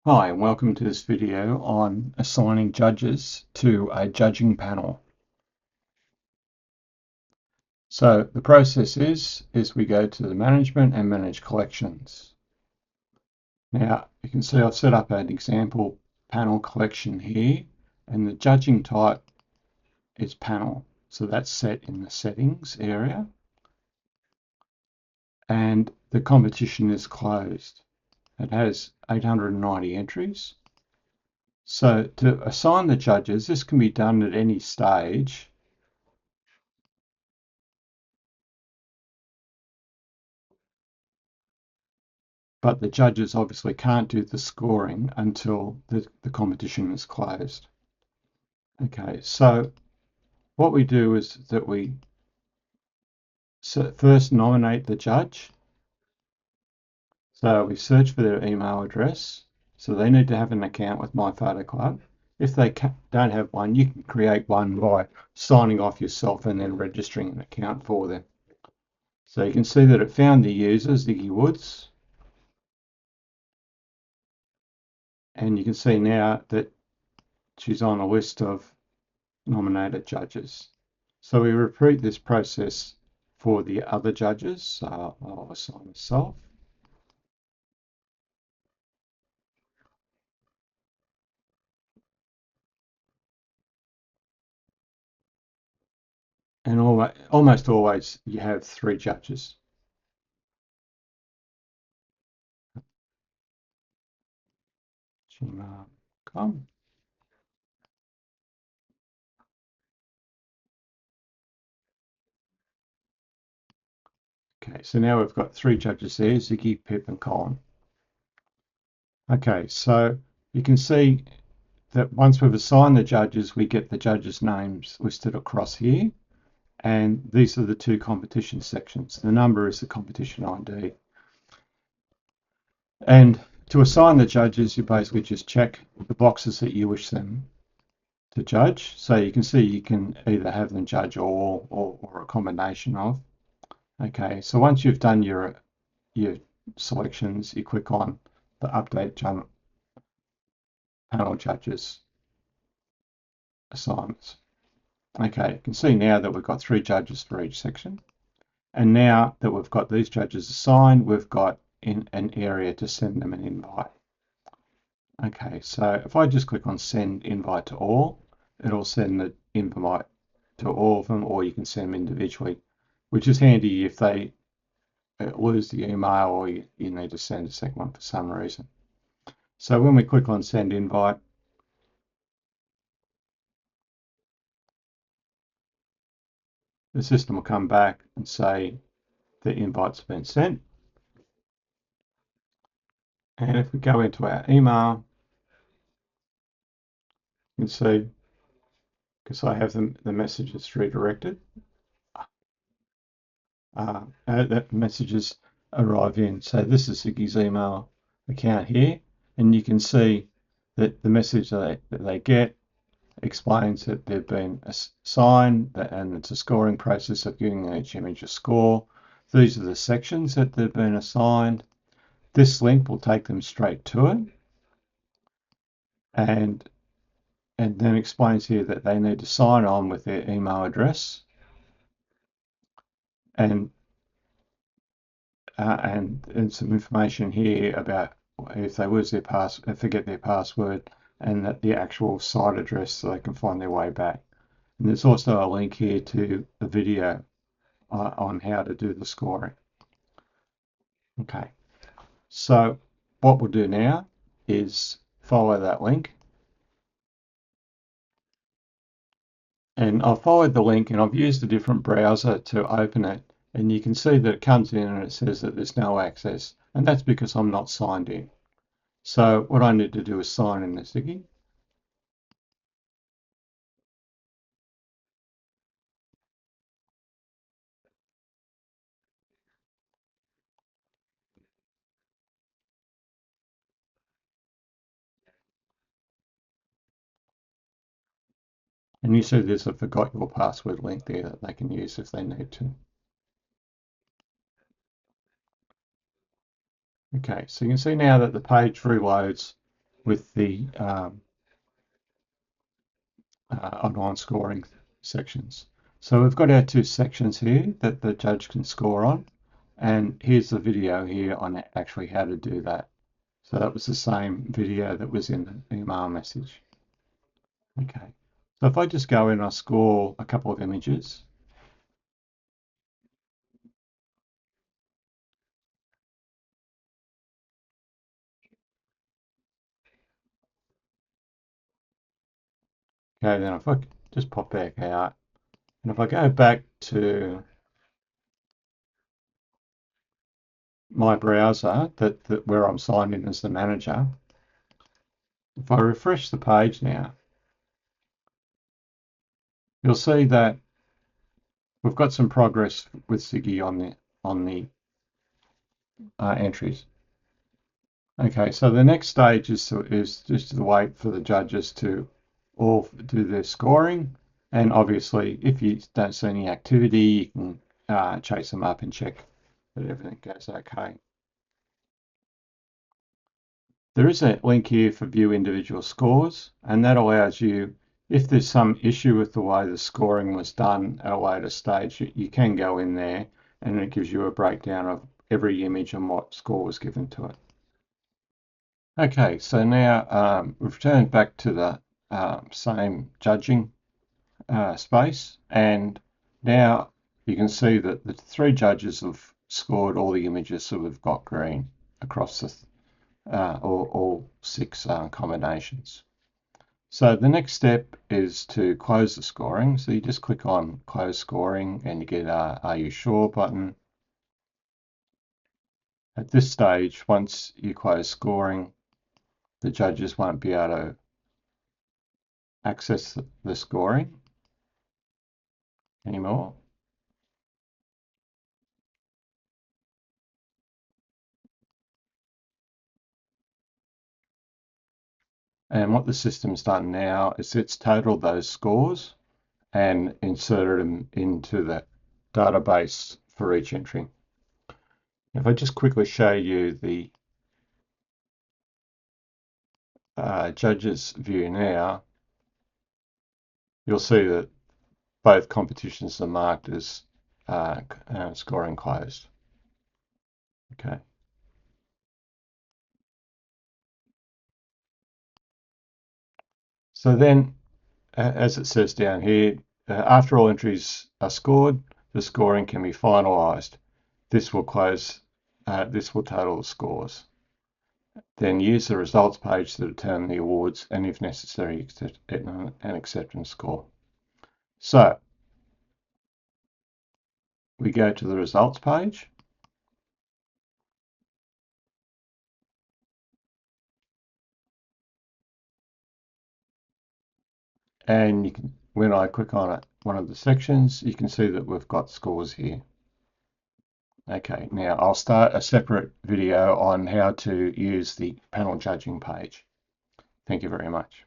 Hi, and welcome to this video on assigning judges to a judging panel. So the process is we go to the management and manage collections. Now you can see I've set up an example panel collection here, and the judging type is panel. So that's set in the settings area, and the competition is closed. It has 890 entries. So to assign the judges, this can be done at any stage. But the judges obviously can't do the scoring until the competition is closed. Okay, so what we do is that we first nominate the judge. So we search for their email address. So they need to have an account with My Photo Club. If they don't have one, you can create one by signing off yourself and then registering an account for them. So you can see that it found the user, Ziggy Woods. And you can see now that she's on a list of nominated judges. So we repeat this process for the other judges. So I'll assign myself. And almost always you have 3 judges. gmail.com. Okay, so now we've got 3 judges there, Ziggy, Pip and Colin. Okay, so you can see that once we've assigned the judges, we get the judges' names listed across here. And these are the 2 competition sections. The number is the competition ID. And to assign the judges, you basically just check the boxes that you wish them to judge. So you can see you can either have them judge all or a combination of. Okay, so once you've done your selections, you click on the Update Panel Judges Assignments. Okay, you can see now that we've got 3 judges for each section. And now that we've got these judges assigned, we've got in an area to send them an invite. Okay, so if I just click on Send Invite to All, it'll send the invite to all of them, or you can send them individually, which is handy if they lose the email or you need to send a second one for some reason. So when we click on Send Invite, the system will come back and say the invite's been sent. And if we go into our email, you can see, because I have the messages redirected, that messages arrive in. So this is Ziggy's email account here, and you can see that the message that they get explains that they've been assigned, and it's a scoring process of giving each image a score. These are the sections that they've been assigned. This link will take them straight to it, and then explains here that they need to sign on with their email address and some information here about if they lose their forget their password, and that the actual site address so they can find their way back. And there's also a link here to a video on how to do the scoring. Okay, so what we'll do now is follow that link. And I've followed the link and I've used a different browser to open it. And you can see that it comes in and it says that there's no access. And that's because I'm not signed in. So what I need to do is sign in this Ziggy. And you see there's a forgot your password link there that they can use if they need to. Okay, so you can see now that the page reloads with the online scoring sections. So we've got our two sections here that the judge can score on, and here's the video here on actually how to do that. So that was the same video that was in the email message. Okay, so if I just go in and I score a couple of images, okay, then if I just pop back out, and if I go back to my browser that where I'm signed in as the manager, if I refresh the page now, you'll see that we've got some progress with Ziggy on the entries. Okay, so the next stage is just to wait for the judges to all do their scoring, and obviously, if you don't see any activity, you can chase them up and check that everything goes okay. There is a link here for view individual scores, and that allows you, if there's some issue with the way the scoring was done at a later stage, you can go in there and it gives you a breakdown of every image and what score was given to it. Okay, so now we've returned back to the same judging space, and now you can see that the three judges have scored all the images, so we've got green across the all six combinations. So the next step is to close the scoring. So you just click on close scoring and you get a are you sure button. At this stage, once you close scoring, the judges won't be able to access the scoring anymore. And what the system's done now is it's totaled those scores and inserted them into the database for each entry. If I just quickly show you the judges view now, you'll see that both competitions are marked as scoring closed. Okay. So then, as it says down here, after all entries are scored, the scoring can be finalised. This will close. This will total the scores. Then use the results page to determine the awards and, if necessary, accept an acceptance score. So we go to the results page. And you can, when I click on it, one of the sections, you can see that we've got scores here. Okay, now I'll start a separate video on how to use the panel judging page. Thank you very much.